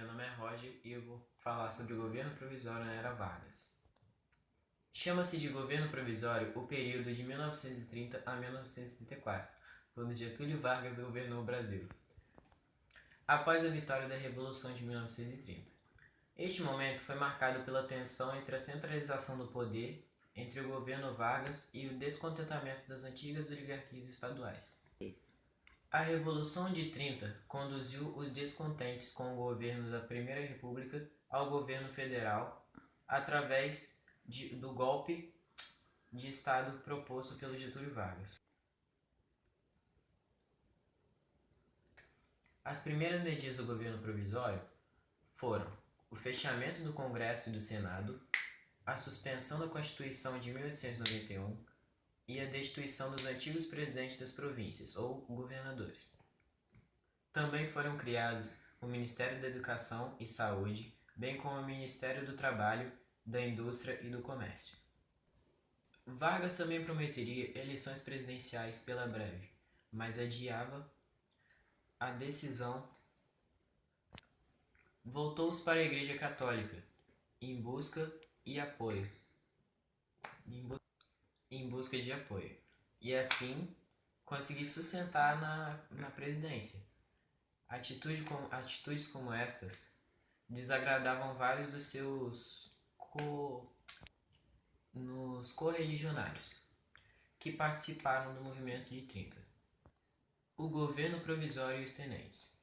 meu nome é Roger e eu vou falar sobre o governo provisório na era Vargas. Chama-se de governo provisório o período de 1930 a 1934, quando Getúlio Vargas governou o Brasil, após a vitória da Revolução de 1930. Este momento foi marcado pela tensão entre a centralização do poder entre o governo Vargas e o descontentamento das antigas oligarquias estaduais. A Revolução de 30 conduziu os descontentes com o governo da Primeira República ao governo federal através do golpe de Estado proposto pelo Getúlio Vargas. As primeiras medidas do governo provisório foram o fechamento do Congresso e do Senado, a suspensão da Constituição de 1891 e a destituição dos antigos presidentes das províncias, ou governadores. Também foram criados o Ministério da Educação e Saúde, bem como o Ministério do Trabalho, da Indústria e do Comércio. Vargas também prometeria eleições presidenciais pela breve, mas adiava a decisão. Voltou-se para a Igreja Católica, em busca de apoio, e assim conseguir sustentar na presidência. Atitudes como estas desagradavam vários dos seus correligionários que participaram do movimento de 30. O governo provisório e os tenentes.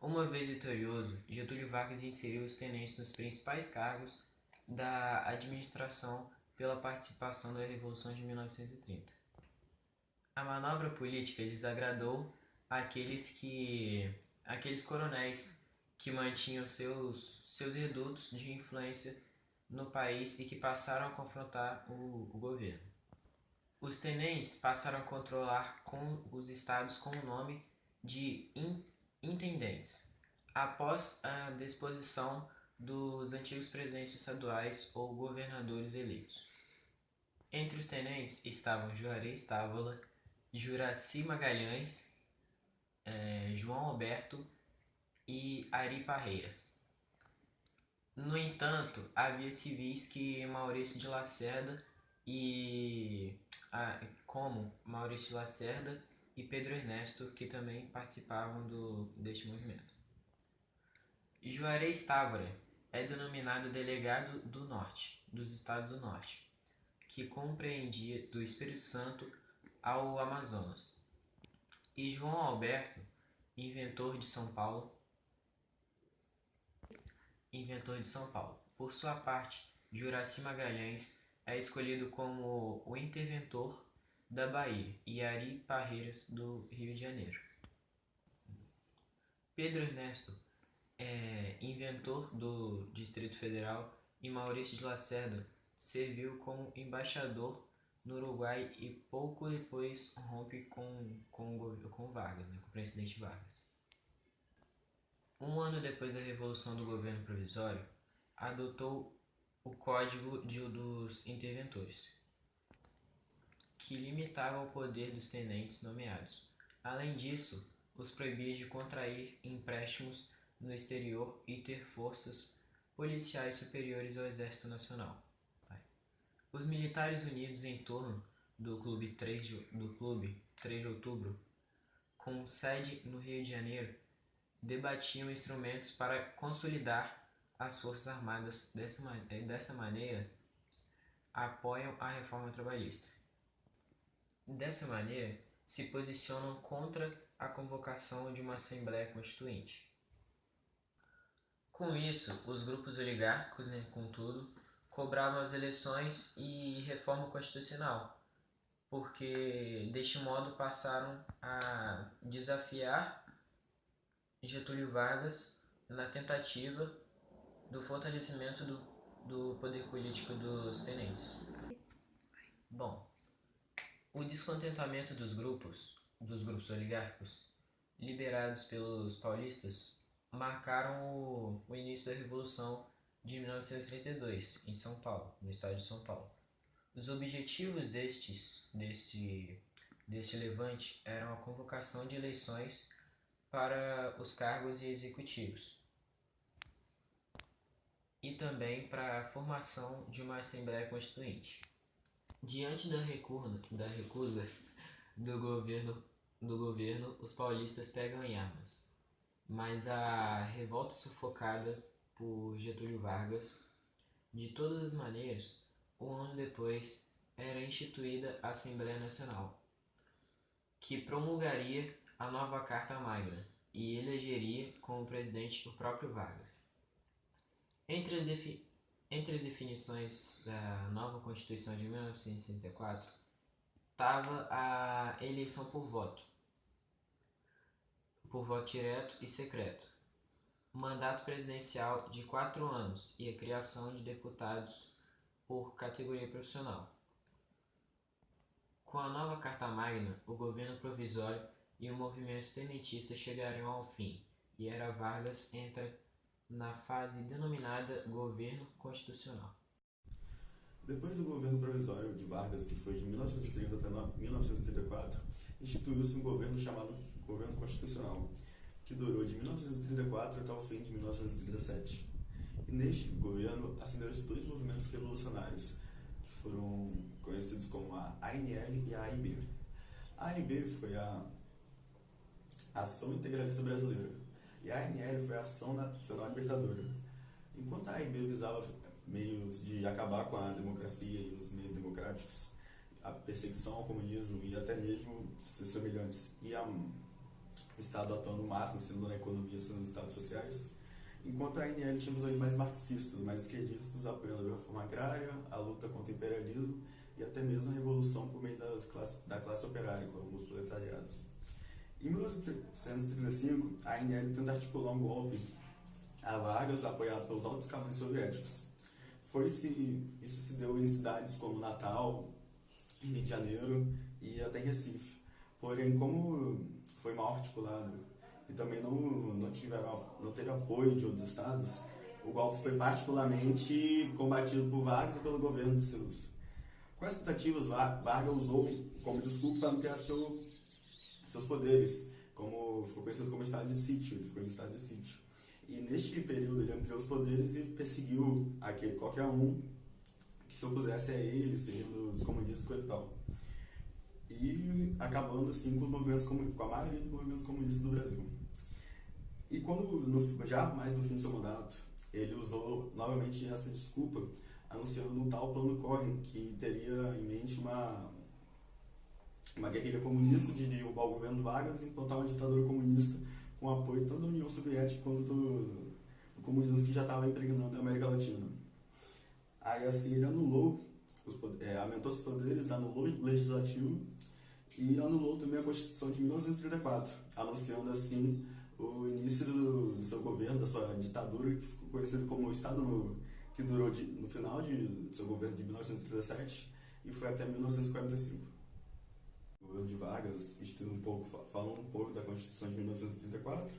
Uma vez vitorioso, Getúlio Vargas inseriu os tenentes nos principais cargos da administração pela participação da Revolução de 1930. A manobra política desagradou aqueles coronéis que mantinham seus redutos de influência no país e que passaram a confrontar o governo. Os tenentes passaram a controlar os estados com o nome de intendentes, após a disposição dos antigos presidentes estaduais ou governadores eleitos. Entre os tenentes estavam Juarez Távola, Juracy Magalhães, João Alberto e Ari Parreiras. No entanto, havia civis que Maurício de Lacerda e Pedro Ernesto, que também participavam deste movimento. Juarez Távora é denominado delegado do Norte, dos Estados do Norte, que compreendia do Espírito Santo ao Amazonas. E João Alberto, inventor de São Paulo. Por sua parte, Juracy Magalhães é escolhido como o interventor da Bahia e Ari Parreiras do Rio de Janeiro. Pedro Ernesto é inventor do Distrito Federal e Maurício de Lacerda serviu como embaixador no Uruguai e pouco depois rompe com Vargas, com o presidente Vargas. Um ano depois da Revolução do Governo Provisório, adotou o Código dos Interventores, que limitava o poder dos tenentes nomeados. Além disso, os proibia de contrair empréstimos no exterior e ter forças policiais superiores ao Exército Nacional. Os militares unidos em torno do Clube 3 de Outubro, com sede no Rio de Janeiro, debatiam instrumentos para consolidar as Forças Armadas. Dessa maneira, apoiam a reforma trabalhista. Dessa maneira, se posicionam contra a convocação de uma Assembleia Constituinte. Com isso, os grupos oligárquicos, contudo, cobravam as eleições e reforma constitucional, porque deste modo passaram a desafiar Getúlio Vargas na tentativa do fortalecimento do poder político dos tenentes. Bom, o descontentamento dos grupos oligárquicos liderados pelos paulistas marcaram o início da Revolução de 1932 em São Paulo, no estado de São Paulo. Os objetivos deste levante eram a convocação de eleições para os cargos executivos, e também para a formação de uma Assembleia Constituinte. Diante da recusa do governo, os paulistas pegam em armas, mas a revolta sufocada por Getúlio Vargas. De todas as maneiras, um ano depois era instituída a Assembleia Nacional, que promulgaria a nova Carta Magna e elegeria como presidente o próprio Vargas. Entre as definições da nova Constituição de 1934, estava a eleição por voto direto e secreto, mandato presidencial de 4 anos e a criação de deputados por categoria profissional. Com a nova Carta Magna, o governo provisório e o movimento tenentista chegariam ao fim, e era Vargas entra na fase denominada governo constitucional. Depois do governo provisório de Vargas, que foi de 1930 até 1934, instituiu-se um governo chamado Governo Constitucional, que durou de 1934 até o fim de 1937. E neste governo ascenderam-se 2 movimentos revolucionários, que foram conhecidos como a ANL e a AIB. A AIB foi a Ação Integralista Brasileira e a ANL foi a Ação Nacional Libertadora. Enquanto a AIB visava meios de acabar com a democracia e os meios democráticos, a perseguição ao comunismo e até mesmo seus semelhantes, e o Estado atuando no máximo, sendo na economia, sendo nos Estados sociais, enquanto a ANL tinha visões mais marxistas, mais esquerdistas, apoiando a reforma agrária, a luta contra o imperialismo e até mesmo a revolução por meio da classe operária, como os proletariados. Em 1935, a ANL tenta articular um golpe a Vargas, apoiado pelos altos escalões soviéticos. Isso se deu em cidades como Natal, Rio de Janeiro e até Recife. Porém, como foi mal articulado e também não teve apoio de outros estados, o golpe foi particularmente combatido por Vargas e pelo governo de seus. Com as tentativas, Vargas usou como desculpa para ampliar seus poderes, como ficou conhecido como estado de sítio, ele ficou em estado de sítio. E neste período ele ampliou os poderes e perseguiu qualquer um que se opusesse a ele, sendo os comunistas e coisa e tal. E acabando assim com a maioria dos movimentos comunistas do Brasil. E já mais no fim do seu mandato, ele usou novamente essa desculpa, anunciando um tal plano Cohen, que teria em mente uma guerrilha comunista de derrubar o governo Vargas e implantar uma ditadura comunista com apoio tanto da União Soviética quanto do comunismo que já estava impregnando a América Latina. Aí assim ele aumentou seus poderes, anulou o legislativo e anulou também a Constituição de 1934, anunciando assim o início do seu governo, da sua ditadura, que ficou conhecido como o Estado Novo, que durou no final do seu governo de 1937 e foi até 1945. O governo de Vargas, falando um pouco da Constituição de 1934,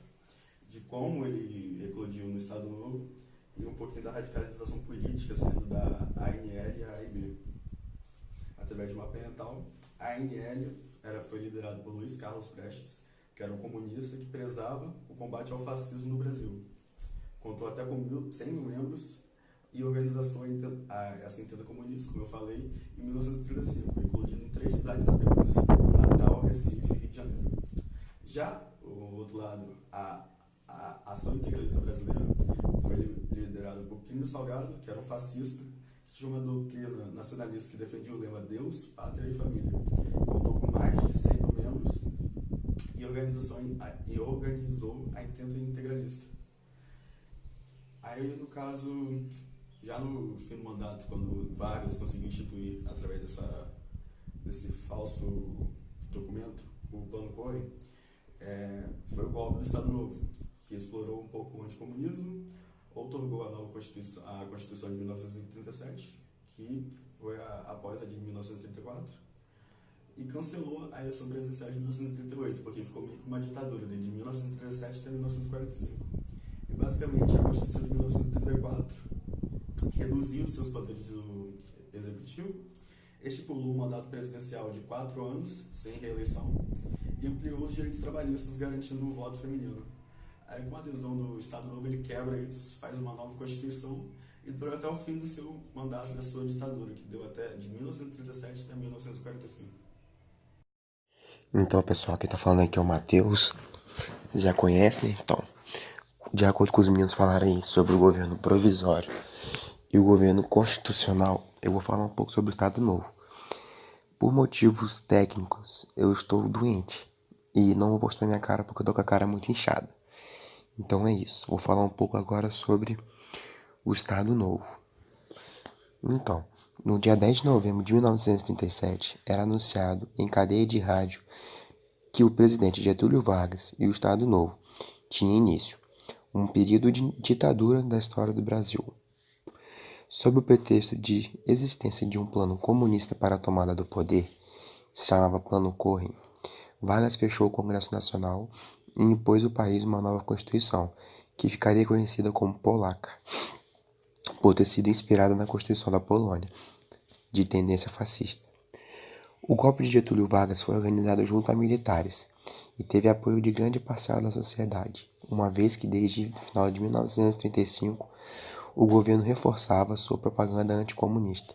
de como ele eclodiu no Estado Novo e um pouquinho da radicalização política sendo da ANL e a AIB. Através de uma mental, a ANL foi liderada por Luiz Carlos Prestes, que era um comunista que prezava o combate ao fascismo no Brasil. Contou até com 100 mil membros e organizou essa entidade comunista, como eu falei, em 1935, eclodindo em 3 cidades apenas: Natal, Recife e Rio de Janeiro. Já o outro lado, a Ação Integralista Brasileira, foi liderada por Plínio Salgado, que era um fascista, que tinha uma doutrina nacionalista que defendia o lema Deus, Pátria e Família. Contou com mais de 100 mil membros e organizou a Entente Integralista. Aí, no caso, já no fim do mandato, quando Vargas conseguiu instituir, através desse falso documento, o Plano Cohen, foi o golpe do Estado Novo, que explorou um pouco o anticomunismo, outorgou a nova Constituição, a Constituição de 1937, que foi após a de 1934, e cancelou a eleição presidencial de 1938, porque ficou meio que uma ditadura, desde 1937 até 1945. E basicamente a Constituição de 1934 reduziu seus poderes do executivo, estipulou um mandato presidencial de 4 anos, sem reeleição, e ampliou os direitos trabalhistas, garantindo o voto feminino. Aí, com a adesão do Estado Novo, ele quebra isso, faz uma nova Constituição e durou até o fim do seu mandato da sua ditadura, que deu até de 1937 até 1945. Então, pessoal, quem tá falando aqui é o Matheus. Vocês já conhecem, né? Então, de acordo com os meninos falaram aí sobre o governo provisório e o governo constitucional, eu vou falar um pouco sobre o Estado Novo. Por motivos técnicos, eu estou doente e não vou postar minha cara porque eu tô com a cara muito inchada. Então é isso, vou falar um pouco agora sobre o Estado Novo. Então, no dia 10 de novembro de 1937, era anunciado em cadeia de rádio que o presidente Getúlio Vargas e o Estado Novo tinham início, um período de ditadura da história do Brasil. Sob o pretexto de existência de um plano comunista para a tomada do poder, que se chamava Plano Corren, Vargas fechou o Congresso Nacional e impôs ao país uma nova Constituição, que ficaria conhecida como Polaca, por ter sido inspirada na Constituição da Polônia, de tendência fascista. O golpe de Getúlio Vargas foi organizado junto a militares e teve apoio de grande parcela da sociedade, uma vez que desde o final de 1935 o governo reforçava sua propaganda anticomunista,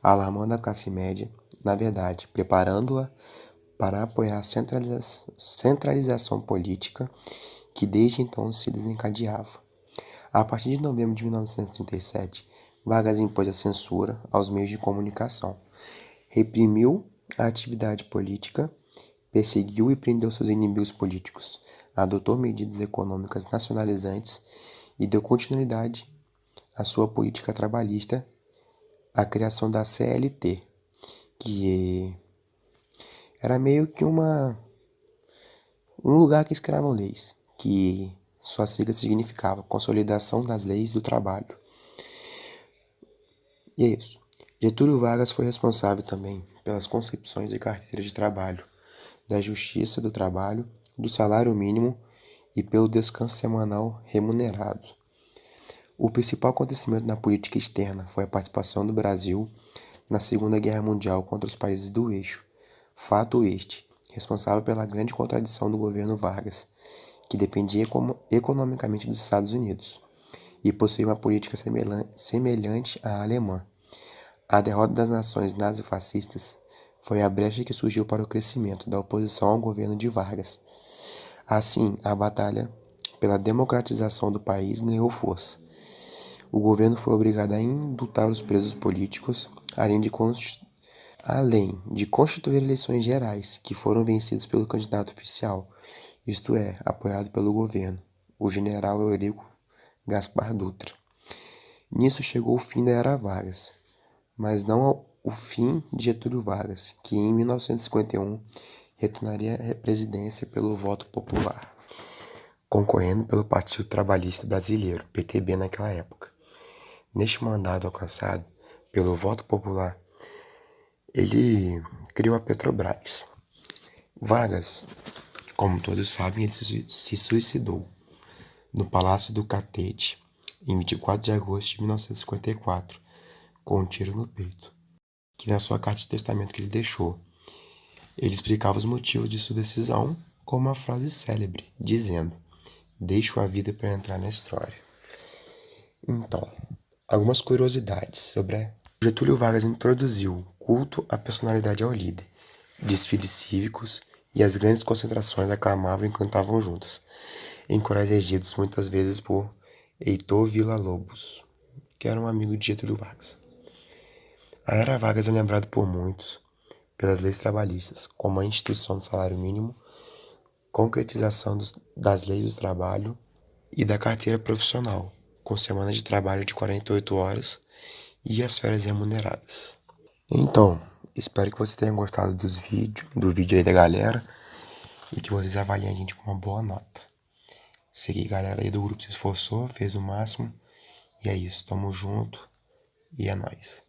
alarmando a classe média, na verdade, preparando-a para apoiar a centralização política que desde então se desencadeava. A partir de novembro de 1937, Vargas impôs a censura aos meios de comunicação, reprimiu a atividade política, perseguiu e prendeu seus inimigos políticos, adotou medidas econômicas nacionalizantes e deu continuidade à sua política trabalhista, a criação da CLT, que era meio que um lugar que escrevam leis, que sua sigla significava Consolidação das Leis do Trabalho. E é isso. Getúlio Vargas foi responsável também pelas concepções de carteira de trabalho, da Justiça do Trabalho, do salário mínimo e pelo descanso semanal remunerado. O principal acontecimento na política externa foi a participação do Brasil na Segunda Guerra Mundial contra os países do eixo, fato este responsável pela grande contradição do governo Vargas, que dependia economicamente dos Estados Unidos e possuía uma política semelhante à alemã. A derrota das nações nazifascistas foi a brecha que surgiu para o crescimento da oposição ao governo de Vargas. Assim, a batalha pela democratização do país ganhou força. O governo foi obrigado a indultar os presos políticos, além de constituir eleições gerais, que foram vencidas pelo candidato oficial, isto é, apoiado pelo governo, o general Eurico Gaspar Dutra. Nisso chegou o fim da era Vargas, mas não o fim de Getúlio Vargas, que em 1951 retornaria à presidência pelo voto popular, concorrendo pelo Partido Trabalhista Brasileiro, PTB naquela época. Neste mandato alcançado pelo voto popular, ele criou a Petrobras. Vargas, como todos sabem, ele se suicidou no Palácio do Catete em 24 de agosto de 1954, com um tiro no peito, que na sua carta de testamento que ele deixou, ele explicava os motivos de sua decisão com uma frase célebre, dizendo: "Deixo a vida para entrar na história". Então, algumas curiosidades sobre Getúlio Vargas introduziu culto à personalidade ao líder, desfiles cívicos e as grandes concentrações aclamavam e cantavam juntas, em corais regidos muitas vezes por Heitor Villa-Lobos, que era um amigo de Getúlio Vargas. A era Vargas é lembrado por muitos pelas leis trabalhistas, como a instituição do salário mínimo, concretização das leis do trabalho e da carteira profissional, com semana de trabalho de 48 horas e as férias remuneradas. Então, espero que vocês tenham gostado do vídeo aí da galera e que vocês avaliem a gente com uma boa nota. Sei que a galera aí do grupo se esforçou, fez o máximo e é isso, tamo junto e é nóis.